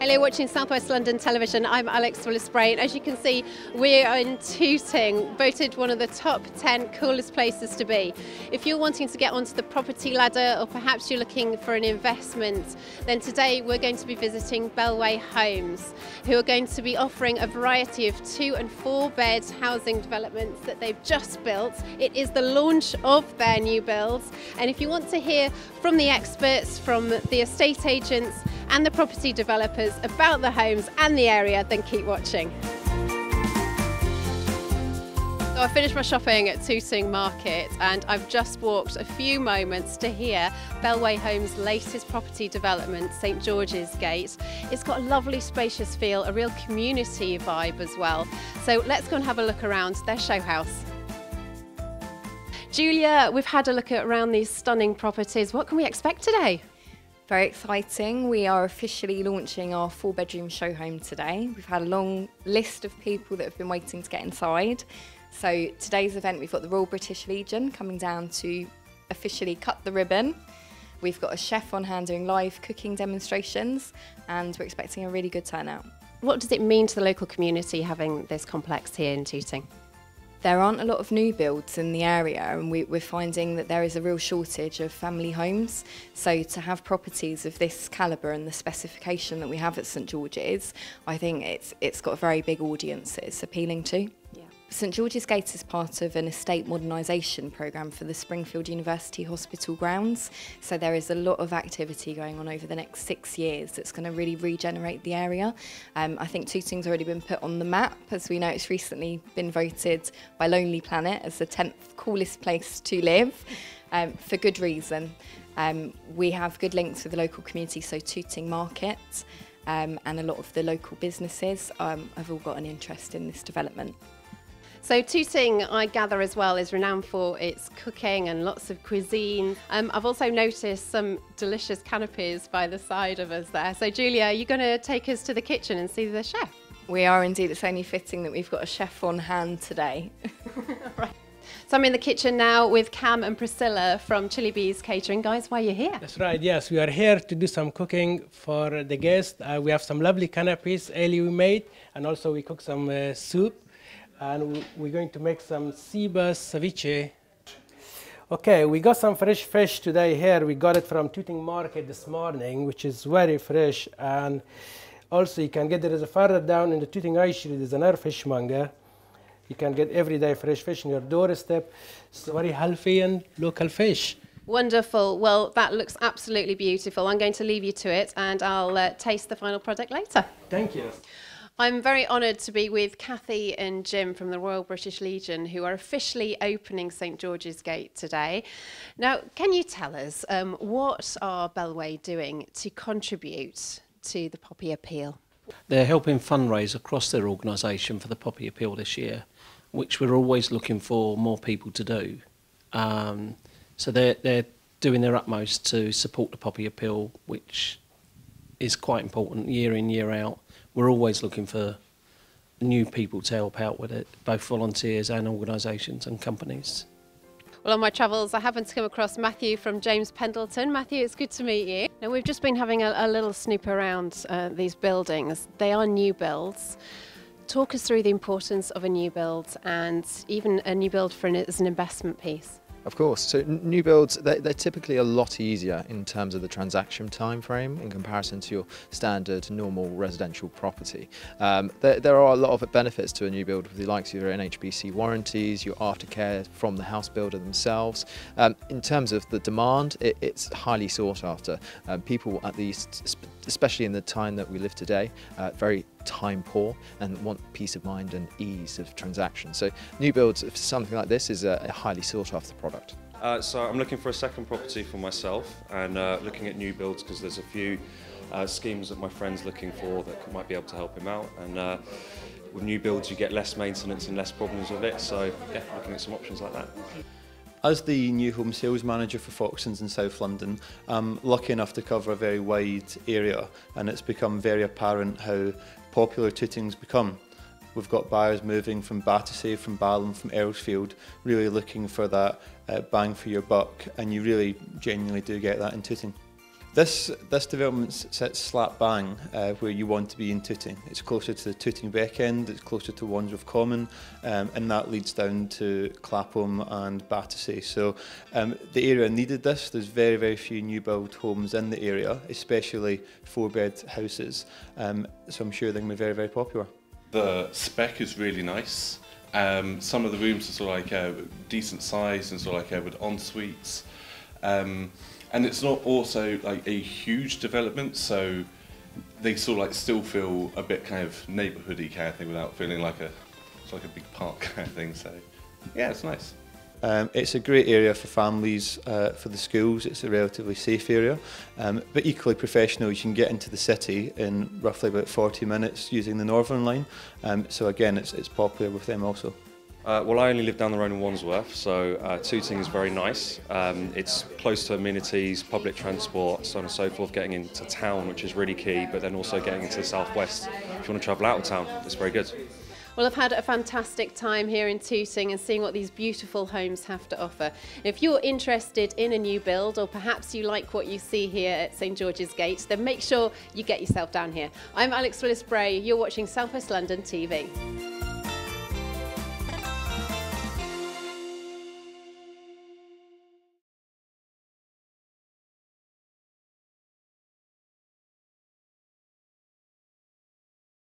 Hello, watching South West London Television. I'm Alex Willis-Bray, and as you can see, we are in Tooting, voted one of the top 10 coolest places to be. If you're wanting to get onto the property ladder, or perhaps you're looking for an investment, then today we're going to be visiting Bellway Homes, who are going to be offering a variety of 2- and 4-bed housing developments that they've just built. It is the launch of their new builds, and if you want to hear from the experts, from the estate agents and the property developers about the homes and the area, then keep watching. So I finished my shopping at Tooting Market, and I've just walked a few moments to hear Bellway Homes' latest property development, St George's Gate. It's got a lovely spacious feel, a real community vibe as well. So let's go and have a look around their show house. Julia, we've had a look around these stunning properties. What can we expect today? Very exciting. We are officially launching our 4-bedroom show home today. We've had a long list of people that have been waiting to get inside. So today's event, we've got the Royal British Legion coming down to officially cut the ribbon. We've got a chef on hand doing live cooking demonstrations, and we're expecting a really good turnout. What does it mean to the local community having this complex here in Tooting? There aren't a lot of new builds in the area, and we're finding that there is a real shortage of family homes. So to have properties of this calibre and the specification that we have at St George's, I think it's got a very big audience that it's appealing to. Yeah. St George's Gate is part of an estate modernisation programme for the Springfield University Hospital grounds. So there is a lot of activity going on over the next 6 years that's going to really regenerate the area. I think Tooting's already been put on the map, as we know it's recently been voted by Lonely Planet as the 10th coolest place to live, for good reason. We have good links with the local community, so Tooting Market and a lot of the local businesses have all got an interest in this development. So Tooting, I gather as well, is renowned for its cooking and lots of cuisine. I've also noticed some delicious canopies by the side of us there. So Julia, are you going to take us to the kitchen and see the chef? We are indeed. It's only fitting that we've got a chef on hand today. Right. So I'm in the kitchen now with Cam and Priscilla from Chili Bees Catering. Guys, why are you here? That's right, yes. We are here to do some cooking for the guests. We have some lovely canopies early we made, and also we cook some soup. And we're going to make some sea bass ceviche. Okay, we got some fresh fish today here. We got it from Tooting Market this morning, which is very fresh. And also you can get there is a further down in the Tooting High Street, there's another fishmonger. You can get everyday fresh fish on your doorstep. It's very healthy and local fish. Wonderful. Well, that looks absolutely beautiful. I'm going to leave you to it, and I'll taste the final product later. Thank you. I'm very honoured to be with Kathy and Jim from the Royal British Legion, who are officially opening St George's Gate today. Now, can you tell us what are Bellway doing to contribute to the Poppy Appeal? They're helping fundraise across their organisation for the Poppy Appeal this year, which we're always looking for more people to do. So they're doing their utmost to support the Poppy Appeal, which is quite important year in, year out. We're always looking for new people to help out with it, both volunteers and organisations and companies. Well, on my travels, I happened to come across Matthew from James Pendleton. Matthew, it's good to meet you. Now, we've just been having a little snoop around these buildings. They are new builds. Talk us through the importance of a new build, and even a new build as an investment piece. Of course. So new builds, they're typically a lot easier in terms of the transaction time frame in comparison to your standard normal residential property. There are a lot of benefits to a new build with the likes of your NHBC warranties, your aftercare from the house builder themselves. In terms of the demand, it's highly sought after. People, at least, especially in the time that we live today, very time poor and want peace of mind and ease of transaction. So new builds for something like this is a highly sought after product. So I'm looking for a second property for myself, and looking at new builds because there's a few schemes that my friend's looking for that might be able to help him out. And with new builds you get less maintenance and less problems with it, so yeah, looking at some options like that. As the new home sales manager for Foxtons in South London, I'm lucky enough to cover a very wide area, and it's become very apparent how popular Tooting's become. We've got buyers moving from Battersea, from Balham, from Earlsfield, really looking for that bang for your buck, and you really genuinely do get that in Tooting. This development sits slap bang where you want to be in Tooting. It's closer to the Tooting Beck end, it's closer to Wandsworth Common, and that leads down to Clapham and Battersea. So the area needed this. There's very, very few new build homes in the area, especially 4-bed houses. So I'm sure they're going to be very, very popular. The spec is really nice. Some of the rooms are sort of like decent size and sort of like with en-suites. And it's not also like a huge development, so they sort of like still feel a bit kind of neighbourhoody kind of thing without feeling like it's like a big park kind of thing. So yeah, it's nice. It's a great area for families, for the schools. It's a relatively safe area, but equally professional. You can get into the city in roughly about 40 minutes using the Northern Line. So again, it's popular with them also. Well, I only live down the road in Wandsworth, so Tooting is very nice. It's close to amenities, public transport, so on and so forth, getting into town, which is really key, but then also getting into the southwest. If you want to travel out of town, it's very good. Well, I've had a fantastic time here in Tooting and seeing what these beautiful homes have to offer. If you're interested in a new build, or perhaps you like what you see here at St George's Gate, then make sure you get yourself down here. I'm Alex Willis-Bray, you're watching South West London TV.